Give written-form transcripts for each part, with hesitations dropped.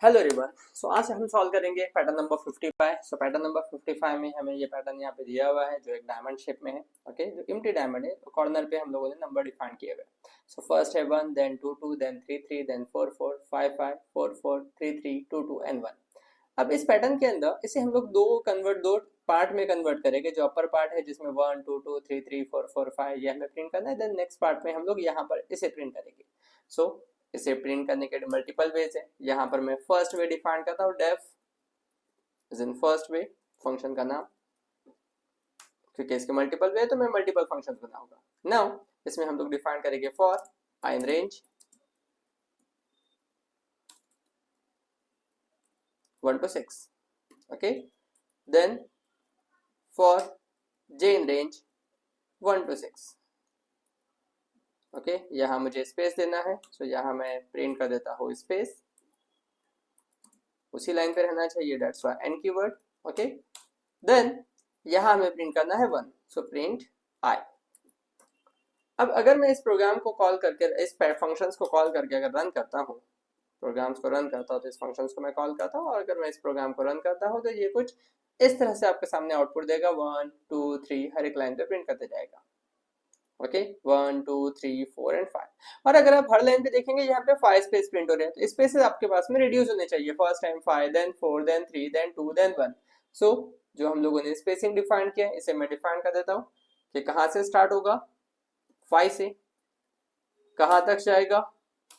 Hello everyone. सो आज हम solve करेंगे पैटर्न नंबर 55। सो पैटर्न नंबर 55 में हमें ये पैटर्न यहाँ पे दिया हुआ है जो एक डायमंड शेप में है। ओके, जो एम्प्टी डायमंड है तो कॉर्नर पे हम लोगों ने नंबर डिफाइन किए हुए। सो फर्स्ट है 1, देन 2 2, देन 3 3, देन 4 4, 5 5, 4 4, 3 3, 2 2 एंड 1। अब इस पैटर्न के अंदर इसे हम लोग दो पार्ट में कन्वर्ट करेंगे। जो अपर पार्ट है जिसमें 1 2 2 3 3 4 4 5 ये हमें प्रिंट करना है। देन नेक्स्ट पार्ट में हम लोग यहाँ पर इसे प्रिंट करेंगे। सो इसे प्रिंट करने के मल्टीपल वेज है। यहाँ पर मैं फर्स्ट वे डिफाइन करता हूँ, def is in first way function का नाम, क्योंकि इसके मल्टीपल वे है तो मैं मल्टीपल फंक्शन बनाऊंगा। नाउ इसमें हम लोग डिफाइन करेंगे for I in range 1 to 6, okay, then for j in range 1 to 6, okay. यहाँ मुझे स्पेस देना है, सो यहाँ मैं प्रिंट कर देता हूँ स्पेस, उसी लाइन पे रहना चाहिए, that's why N keyword, okay. Then यहाँ हमें प्रिंट करना है 1, सो प्रिंट आई। अब अगर मैं इस प्रोग्राम को कॉल करके, इस फंक्शंस को कॉल करके अगर रन करता हूँ, प्रोग्राम्स को रन करता हूँ तो इस फंक्शंस को मैं कॉल करता हूँ, और अगर मैं इस प्रोग्राम को रन करता हूँ तो ये कुछ इस तरह से आपके सामने आउटपुट देगा। 1 2 3 हर एक लाइन पे प्रिंट करते जाएगा, ओके। 1 2 3 4 एंड 5। और अगर आप हर लाइन पे देखेंगे यहाँ पे 5 स्पेस प्रिंट हो रहे हैं, तो स्पेसेस आपके पास में रिड्यूस होने चाहिए। First time 5, then 4, then 3, then 2, then 1। So जो हम लोगों ने स्पेसिंग डिफाइन किया इसे मैं डिफाइन कर देता हूँ कि कहाँ से स्टार्ट होगा, 5 से, कहाँ तक जाएगा,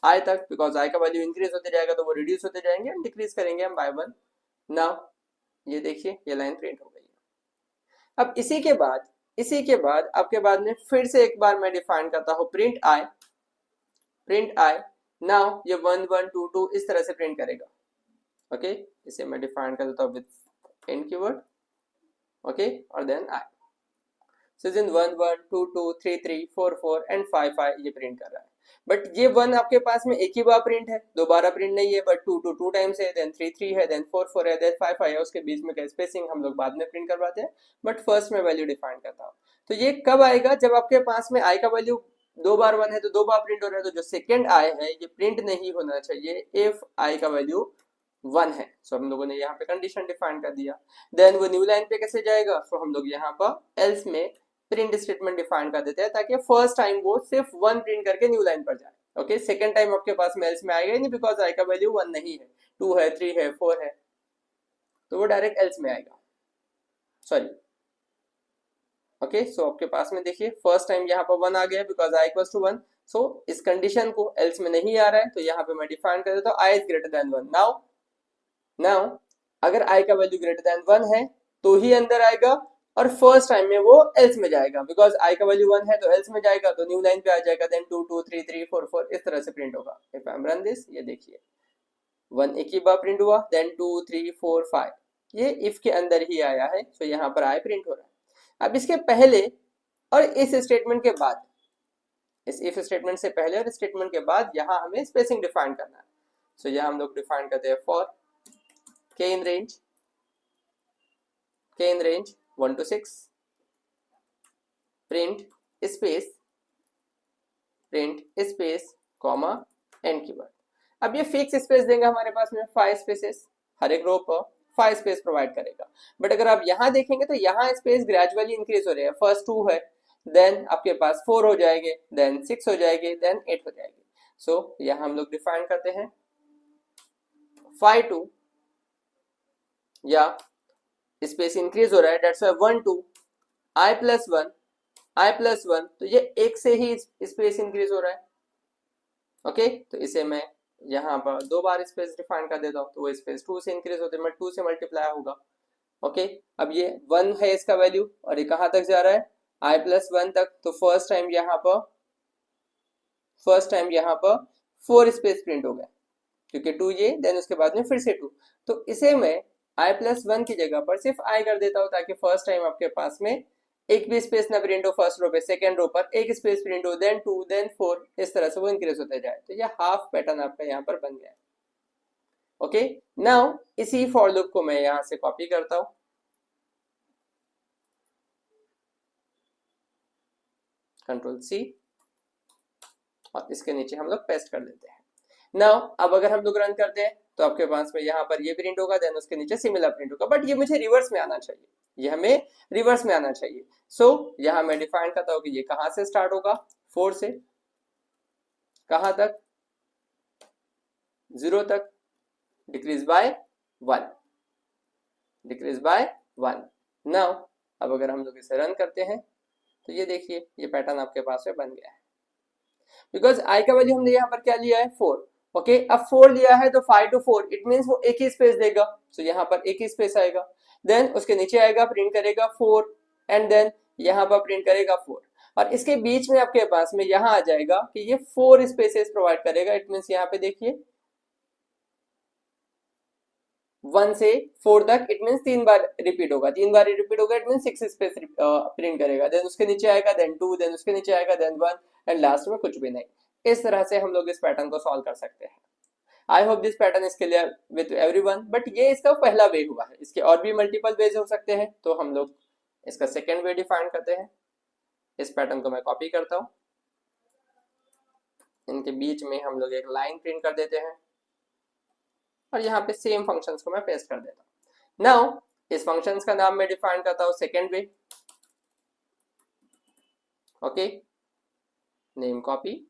आई तक, बिकॉज आई का वैल्यू इंक्रीज होते जाएगा तो वो रिड्यूस होते जाएंगे, डिक्रीज करेंगे हम बाय 1। नाउ ये देखिए ये लाइन प्रिंट हो गई है। अब इसी के बाद आपके बाद में फिर से एक बार मैं डिफाइन करता हूँ print I, print I. Now ये 1 1 2 2 इस तरह से प्रिंट करेगा, ओके। इसे मैं डिफाइन कर देता हूँ विद एन कीवर्ड, ओके, और then I. So in 1 1 2 2 3 3 4 4 and 5 5 ये प्रिंट कर रहा है। बट ये 1 आपके पास में एक ही बार प्रिंट है, दोबारा प्रिंट नहीं है। बट 2 2 2 टाइम्स है, देन 3 3 है, देन 4 4 है, देन 5 5 है। उसके बीच में का स्पेसिंग हम लोग बाद में प्रिंट करवाते हैं, बट फर्स्ट में वैल्यू डिफाइन करता हूँ। तो ये कब आएगा, जब आपके पास में आई का वैल्यू 2 बार 1 है तो 2 बार प्रिंट हो रहा है। तो जो सेकेंड आई है ये प्रिंट नहीं होना चाहिए इफ आई का वैल्यू 1 है। सो हम लोगों ने यहाँ पे कंडीशन डिफाइन कर दिया। देन वो न्यू लाइन पे कैसे जाएगा, सो हम लोग यहाँ पर एल्स में प्रिंट स्टेटमेंट डिफाइन कर देते हैं, ताकि फर्स्ट टाइम वो सिर्फ 1 प्रिंट करके न्यू लाइन पर जाए, ओके। सेकंड टाइम आपके पास में एल्स में आएगा ही नहीं, बिकॉज आई का वैल्यू 1 नहीं है, 2 है, 3 है, 4 है, तो वो डायरेक्ट एल्स में आएगा, सॉरी, ओके। सो आपके पास में देखिए फर्स्ट टाइम यहाँ पर 1 आ गया बिकॉज आई इक्वल्स टू 1। सो इस कंडीशन को एल्स में नहीं आ रहा है तो यहाँ पे मैं डिफाइन कर देता हूँ I is greater than 1। Now अगर आई का वैल्यू ग्रेटर देन 1 है तो ही अंदर आएगा, और फर्स्ट टाइम में वो एल्स में जाएगा, बिकॉज आई का वैल्यू 1 है तो एल्स में जाएगा तो न्यू लाइन पे आ जाएगा। देन 2 2 3 3 4 4 इस तरह से प्रिंट होगा। If I am run this, ये देखिए 1 एक ही बार प्रिंट हुआ, देन 2 3 4 5 ये इफ के अंदर ही आया है, तो यहाँ पर आई प्रिंट हो रहा है। अब इसके पहले और इस स्टेटमेंट के बाद, इस इफ स्टेटमेंट से पहले और स्टेटमेंट के बाद यहाँ हमें स्पेसिंग डिफाइन करना है। सो यहाँ हम लोग डिफाइन करते हैं for k in range 1 to 6, print space comma N keyword. अब ये फिक्स स्पेस देंगे हमारे पास में 5 स्पेसेस, हर एक रो पर 5 स्पेस प्रोवाइड करेगा। बट अगर आप यहाँ देखेंगे तो यहाँ स्पेस ग्रेजुअली इंक्रीज हो रहे हैं। फर्स्ट 2 है, देन आपके पास 4 हो जाएंगे, देन 6 हो जाएंगे, देन 8 हो जाएंगे। सो यहाँ हम लोग डिफाइन करते हैं 5 2, या स्पेस इंक्रीज हो रहा है, डेट्स वाई 1 2 आई प्लस 1 तो ये एक से ही स्पेस इंक्रीज हो रहा है, ओके। तो इसे मैं यहाँ पर 2 बार स्पेस डिफाइन कर देता हूँ तो वो स्पेस 2 से इंक्रीज होते हैं, 2 से मल्टीप्लाई होगा, ओके। अब ये 1 है इसका वैल्यू, और ये कहाँ तक जा रहा है, आई प्लस 1 तक। तो फर्स्ट टाइम यहाँ पर 4 स्पेस प्रिंट हो गया, क्योंकि 2 ये, देन उसके बाद में फिर से 2। तो इसे मैं आई प्लस 1 की जगह पर सिर्फ आई कर देता हूँ, ताकि फर्स्ट टाइम आपके पास में एक भी स्पेस ना प्रिंट हो फर्स्ट रो पे, सेकंड रो पर एक स्पेस प्रिंट हो, देन 2 देन 4, इस तरह से वो इंक्रीज होते जाए। तो ये हाफ पैटर्न आपका यहाँ पर बन गया है, ओके। नाउ इसी फॉर लूप को मैं यहाँ से कॉपी करता हूँ, Ctrl+C, और इसके नीचे हम लोग पेस्ट कर देते हैं। नाउ अब अगर हम लोग रन करते हैं तो आपके पास में यहाँ पर ये प्रिंट होगा, देन उसके नीचे सिमिलर प्रिंट होगा, बट ये मुझे रिवर्स में आना चाहिए, ये हमें रिवर्स में आना चाहिए। सो यहाँ मैं डिफाइन करता हूँ कि ये कहाँ से स्टार्ट होगा, 4 से कहाँ तक, 0 तक, decrease by 1, decrease by 1। Now अब अगर हम लोग इसे रन करते हैं तो ये देखिए ये पैटर्न आपके पास में बन गया है, बिकॉज आई का वैल्यू हमने यहाँ पर क्या लिया है 4। ओके, अब 4 लिया है तो 5 to 4 इट मीन्स वो एक ही स्पेस देगा, सो यहाँ पर एक ही स्पेस आएगा, देन उसके नीचे आएगा प्रिंट करेगा 4 एंड देन यहाँ पर प्रिंट करेगा 4, और इसके बीच में आपके पास में यहाँ आ जाएगा कि ये 4 स्पेसेस प्रोवाइड करेगा। इट मीन्स यहाँ पे देखिए 1 से 4 तक, इट मीन्स 3 बार रिपीट होगा, 3 बार रिपीट होगा, इट मीन्स 6 स्पेस प्रिंट करेगा, देन उसके नीचे आएगा, देन 2, देन उसके नीचे आएगा, देन 1 एंड लास्ट में कुछ भी नहीं। इस तरह से हम लोग इस पैटर्न को सॉल्व कर सकते हैं। I hope this pattern is clear with everyone, but ये इसका पहला वे हुआ है, इसके और भी मल्टीपल वेज हो सकते हैं, तो हम लोग इसका सेकेंड वे डिफाइन करते हैं। इस पैटर्न को मैं कॉपी करता हूँ, इनके बीच में हम लोग एक लाइन प्रिंट कर देते हैं और यहाँ पे सेम फंक्शंस को मैं पेस्ट कर देता हूँ। नाउ इस फंक्शंस का नाम मैं डिफाइन करता हूँ second way. Okay, name copy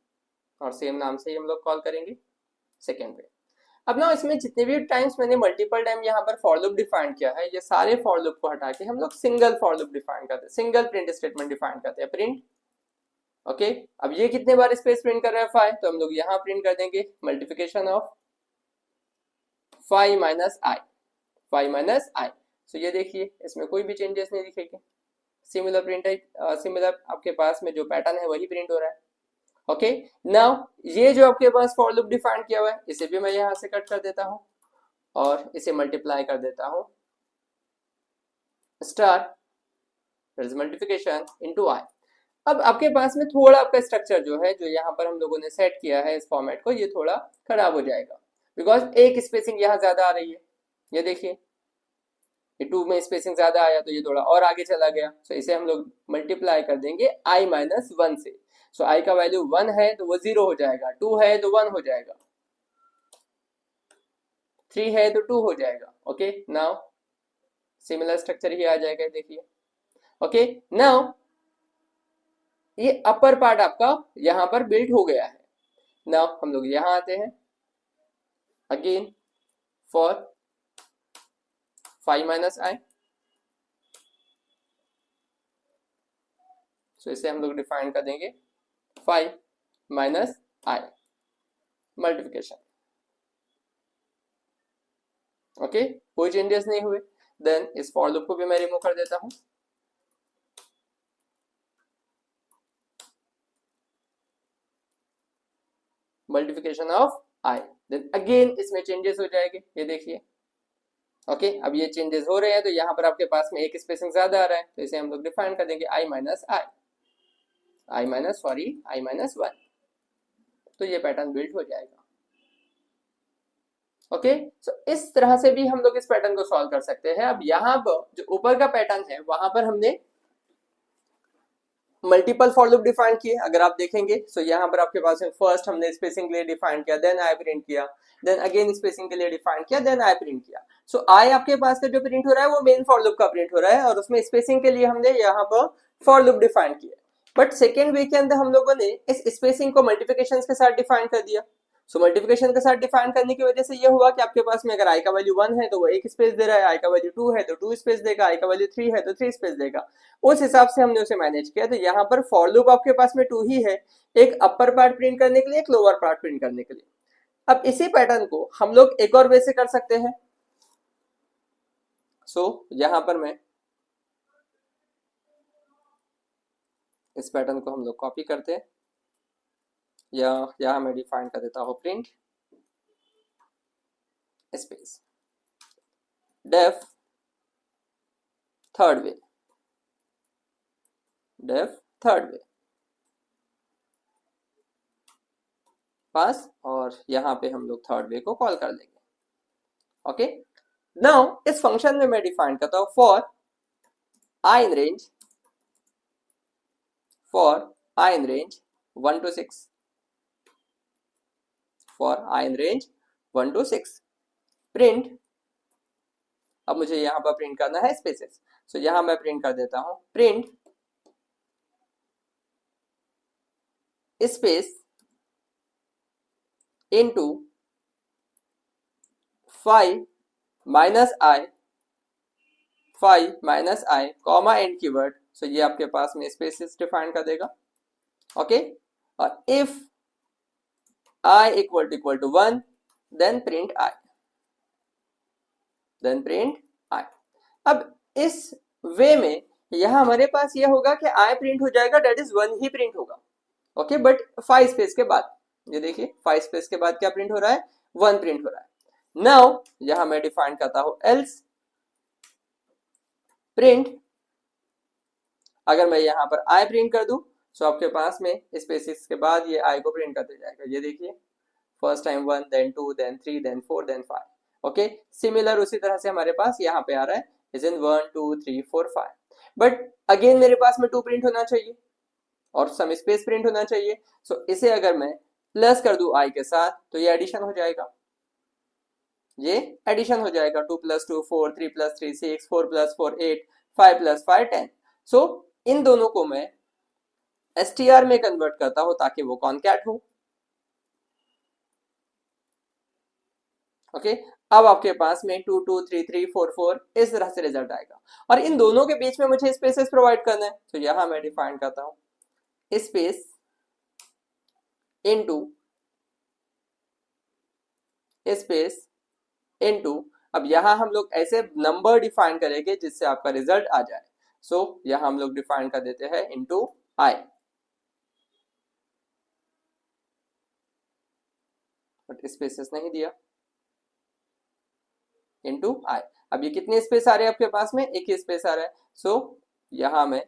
और सेम नाम से ही हम लोग कॉल करेंगे सेकेंड वे। अब ना इसमें जितने भी टाइम्स मैंने मल्टीपल टाइम यहाँ पर फॉर लूप डिफाइन किया है, ये सारे फॉर लूप को हटा के हम लोग सिंगल फॉर लूप डिफाइन करते हैं, सिंगल प्रिंट स्टेटमेंट डिफाइन करते हैं, प्रिंट। ओके, अब ये कितने बार स्पेस प्रिंट कर रहा है 5, तो हम लोग यहाँ प्रिंट कर देंगे multiplication of 5 minus I, 5 minus I. So ये देखिए इसमें कोई भी चेंजेस नहीं दिखेंगे, सिमिलर प्रिंट है, सिमिलर आपके पास में जो पैटर्न है वही प्रिंट हो रहा है। ओके, नाउ ये जो आपके पास फॉर लूप डिफाइन किया हुआ है इसे भी मैं यहाँ से कट कर देता हूँ और इसे मल्टीप्लाई कर देता हूँ स्टार मल्टीप्लिकेशन इनटू आई। अब आपके पास में थोड़ा आपका स्ट्रक्चर जो है, जो यहाँ पर हम लोगों ने सेट किया है इस फॉर्मेट को, ये थोड़ा खराब हो जाएगा बिकॉज एक स्पेसिंग यहाँ ज्यादा आ रही है। ये देखिए ये 2 में स्पेसिंग ज्यादा आया तो ये थोड़ा और आगे चला गया, सो इसे हम लोग मल्टीप्लाई कर देंगे i माइनस 1 से। सो i का वैल्यू 1 है तो वो 0 हो जाएगा, 2 है तो 1 हो जाएगा, 3 है तो 2 हो जाएगा। ओके, नाउ सिमिलर स्ट्रक्चर ही आ जाएगा, देखिए। ओके, नाउ ये अपर पार्ट आपका यहां पर बिल्ड हो गया है। नाउ हम लोग यहां आते हैं अगेन फॉर 5 माइनस आई, सो इसे हम लोग डिफाइन कर देंगे 5 माइनस आई मल्टीप्लिकेशन। ओके, कोई चेंजेस नहीं हुए, देन इस फॉर लूप को भी मैं रिमूव कर देता हूं। Multiplication of I, then again इसमें चेंजेस हो जाएंगे, ये देखिए। ओके, अब ये चेंजेस हो रहे हैं तो यहाँ पर आपके पास में एक स्पेसिंग ज्यादा आ रहा है, तो इसे हम लोग डिफाइन कर देंगे I minus I, I minus sorry I minus 1, तो ये पैटर्न बिल्ड हो जाएगा। ओके, सो इस तरह से भी हम लोग इस पैटर्न को सॉल्व कर सकते हैं। अब यहाँ पर जो ऊपर का पैटर्न है वहां पर हमने मल्टीपल फॉर लूप डिफाइन किए, अगर आप देखेंगे सो यहाँ पर आपके पास में फर्स्ट हमने स्पेसिंग के लिए डिफाइन किया, देन आई प्रिंट किया, देन अगेन स्पेसिंग के लिए डिफाइन किया, देन आई प्रिंट किया। सो आई आपके पास का जो प्रिंट हो रहा है वो मेन फॉर लूप का प्रिंट हो रहा है और उसमें स्पेसिंग के लिए हमने यहाँ पर फॉर लूप डिफाइन किया। बट सेकेंड वे के अंदर हम लोगों ने इस स्पेसिंग को मल्टीप्लिकेशन के साथ डिफाइन कर दिया। सो मल्टीप्लिकेशन के साथ डिफाइन करने की वजह से ये हुआ कि आपके पास में अगर आई का वैल्यू 1 है तो वो एक स्पेस दे रहा है, आई का वैल्यू 2 है तो 2 स्पेस देगा, आई का वैल्यू 3 है तो 3 स्पेस देगा। उस हिसाब से हमने उसे मैनेज किया। तो यहाँ पर फॉर लूप आपके पास में 2 ही है, एक अपर पार्ट प्रिंट करने के लिए, एक लोअर पार्ट प्रिंट करने के लिए। अब इसी पैटर्न को हम लोग एक और वे से कर सकते हैं। सो यहाँ पर मैं इस पैटर्न को हम लोग कॉपी करते हैं, या यहां मैं डिफाइन कर देता हूं print space def third way, def third way pass, और यहां पे हम लोग थर्ड वे को कॉल कर देंगे। ओके, नाउ इस फंक्शन में मैं डिफाइन करता हूं for I in range, for I in range 1 to 6, for I in range 1 to 6, print, अब मुझे यहां पर प्रिंट करना है स्पेसेस, सो यहां मैं प्रिंट कर देता हूं print space into 5 minus I, 5 minus I comma and keyword, so ये आपके पास में स्पेसेस डिफाइन कर देगा, ओके। और if I equal to 1 then print I, then print I. अब इस वे में यहां हमारे पास ये होगा कि आई प्रिंट हो जाएगा, डेट इज 1 ही प्रिंट होगा, ओके। बट 5 स्पेस के बाद, ये देखिए 5 स्पेस के बाद क्या प्रिंट हो रहा है, 1 प्रिंट हो रहा है। नाउ यहां मैं डिफाइन करता हूं एल्स प्रिंट, अगर मैं यहां पर आई प्रिंट कर दूं तो आपके पास में स्पेसिस के बाद ये आई को प्रिंट करते जाएगा, ये देखिए first time 1 then 2 then 3 then 4 then 5, okay. Similar उसी तरह से हमारे पास यहाँ पे आ रहा है इज इन 1 2 3 4 5, बट अगेन मेरे पास में 2 प्रिंट होना चाहिए और सम स्पेस प्रिंट होना चाहिए, सो इसे अगर मैं प्लस कर दूं आई के साथ तो ये एडिशन हो जाएगा, ये एडिशन हो जाएगा 2 + 2 4 3 + 3 6 4 + 4 8 5 + 5 10, सो इन दोनों को मैं str में कन्वर्ट करता हूं ताकि वो कॉनकैट हो, ओके। अब आपके पास में 2 2 3 3 4 4 इस तरह से रिजल्ट आएगा, और इन दोनों के बीच में मुझे स्पेसेस प्रोवाइड करना है, तो यहां मैं डिफाइन करता हूं स्पेस इनटू स्पेस इनटू, अब यहां हम लोग ऐसे नंबर डिफाइन करेंगे जिससे आपका रिजल्ट आ जाए, सो यहां हम लोग डिफाइन कर देते हैं इनटू आई, बट स्पेसेस नहीं दिया, इनटू आई। अब ये कितने स्पेस आ रहे हैं आपके पास में, एक ही स्पेस आ रहा है, सो यहां मैं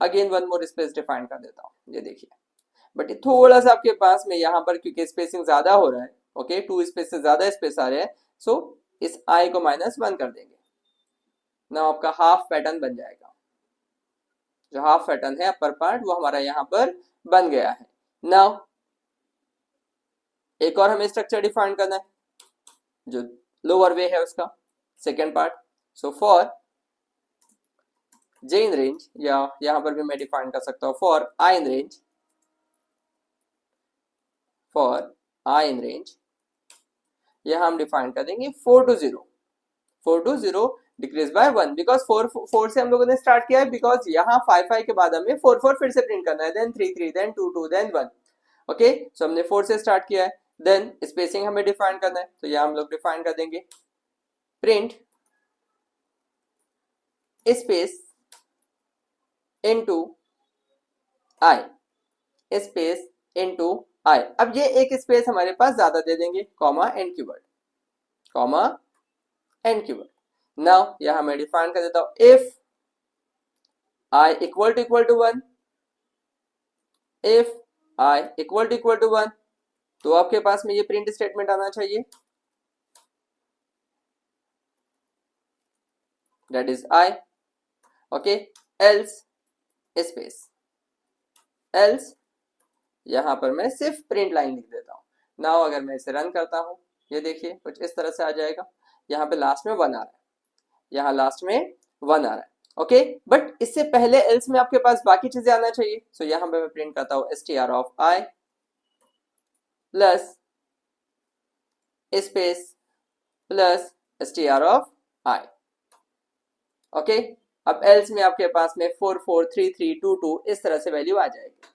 अगेन 1 मोर स्पेस डिफाइन कर देता हूं, ये देखिए। बट ये थोड़ा सा आपके पास में यहाँ पर क्योंकि स्पेसिंग ज्यादा हो रहा है, ओके 2 स्पेस से ज्यादा स्पेस आ रहे हैं, सो इस आई को -1 कर देंगे, ना आपका हाफ पैटर्न बन जाएगा, जो हाफ पैटर्न है अपर पार्ट वो हमारा यहाँ पर बन गया है। नाउ एक और हमें स्ट्रक्चर डिफाइन करना है जो लोअर वे है उसका second part, so for j in range, या यहां पर भी मैं डिफाइन कर सकता हूं for i in range, for i in range यहां हम डिफाइन कर देंगे 4 to 0, 4 to 0 decrease by 1, because 4 से हम लोगों ने स्टार्ट किया है, बिकॉज यहाँ 5 5 के बाद हमें 4 4 फिर से प्रिंट करना है, देन 3 3 देन 2 2 देन 1, ओके। सो हमने 4 से स्टार्ट किया है, देन स्पेसिंग हमें डिफाइन करना है, तो यहाँ हम लोग डिफाइन कर देंगे print space into I, space into I. अब ये एक स्पेस हमारे पास ज्यादा दे देंगे, comma and keyword, comma and keyword. Now यहां मैं डिफाइन कर देता हूं if I equal to 1, if I equal to 1, तो आपके पास में ये प्रिंट स्टेटमेंट आना चाहिए, that is I, okay. Else space, else यहां पर मैं सिर्फ प्रिंट लाइन लिख देता हूं। नाउ अगर मैं इसे रन करता हूं, ये देखिए कुछ इस तरह से आ जाएगा, यहाँ पे लास्ट में 1 आ रहा है, यहाँ लास्ट में 1 आ रहा है, ओके। बट इससे पहले एल्स में आपके पास बाकी चीजें आना चाहिए, सो यहाँ पे मैं प्रिंट करता हूँ str of i plus space plus str of i, okay. अब एल्स में आपके पास में 4 4 3 3 2 2 इस तरह से वैल्यू आ जाएगी,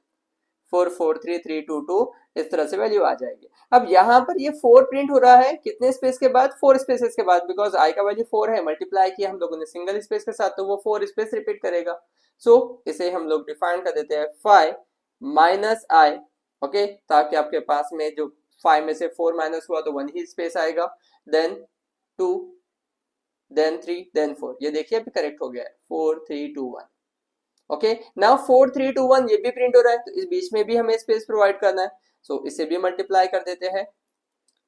4 4 3 3 2 2 इस तरह से वैल्यू आ जाएगी। अब यहाँ पर ये 4 प्रिंट हो रहा है कितने स्पेस के बाद, 4 स्पेसेस के बाद, बिकॉज आई का वैल्यू 4 है, मल्टीप्लाई किया हम लोगों ने सिंगल स्पेस के साथ, तो वो 4 स्पेस रिपीट करेगा, सो इसे हम लोग डिफाइन कर देते हैं 5 माइनस आई, ओके, ताकि आपके पास में जो 5 में से 4 माइनस हुआ तो 1 ही स्पेस आएगा, देन 2 देन 3 देन 4, ये देखिए अभी करेक्ट हो गया है 4 3 2 1, ओके। नाउ 4 3 2 1 ये भी प्रिंट हो रहा है, तो इस बीच में भी हमें स्पेस प्रोवाइड करना है, सो इसे भी मल्टीप्लाई कर देते हैं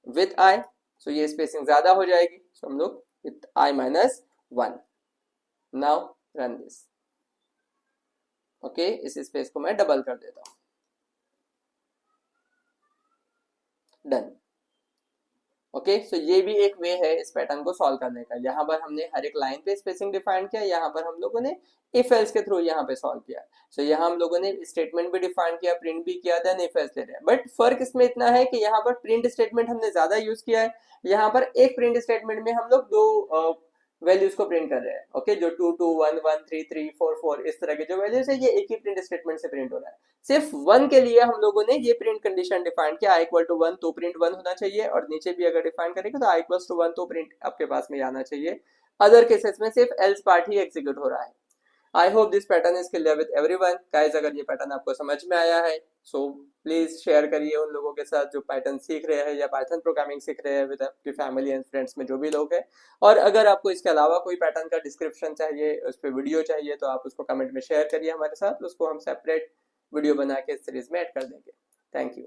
विथ आई, सो ये स्पेसिंग ज्यादा हो जाएगी, सो हम लोग with I -1। Now run this, okay. इस स्पेस को मैं डबल कर देता हूं, डन। ओके सो ये भी एक वे है इस पैटर्न को सॉल्व करने का। यहाँ पर हमने हर एक लाइन पे स्पेसिंग डिफाइन किया, यहाँ पर हम लोगों ने इफ एल्स के थ्रू यहाँ पे सॉल्व किया। सो यहाँ हम लोगों ने स्टेटमेंट भी डिफाइन किया, प्रिंट भी किया, देन इफ एल्स ले रहे हैं। बट फर्क इसमें इतना है कि यहाँ पर प्रिंट स्टेटमेंट हमने ज्यादा यूज किया है, यहाँ पर एक प्रिंट स्टेटमेंट में हम लोग दो वैल्यूज को प्रिंट कर रहे हैं। ओके जो 2 2 1 1 3 3 4 4 इस तरह के जो वैल्यूज है ये एक ही प्रिंट स्टेटमेंट से प्रिंट हो रहा है। सिर्फ 1 के लिए हम लोगों ने ये प्रिंट कंडीशन डिफाइन किया, i इक्वल टू 1 तो प्रिंट 1 होना चाहिए, और नीचे भी अगर डिफाइन करेंगे तो i इक्वल टू 1 तो प्रिंट आपके पास में आना चाहिए। अदर केसेस में सिर्फ एल्स पार्ट ही एग्जीक्यूट हो रहा है। I hope this pattern is clear with everyone guys. अगर ये पैटर्न आपको समझ में आया है सो प्लीज शेयर करिए उन लोगों के साथ जो पाइथन सीख रहे हैं या पाइथन प्रोग्रामिंग सीख रहे हैं विद आपकी फैमिली एंड फ्रेंड्स में जो भी लोग हैं। और अगर आपको इसके अलावा कोई पैटर्न का डिस्क्रिप्शन चाहिए, उस पर वीडियो चाहिए, तो आप उसको कमेंट में शेयर करिए हमारे साथ, उसको हम सेपरेट वीडियो बना के इस सीरीज में ऐड कर देंगे। Thank you.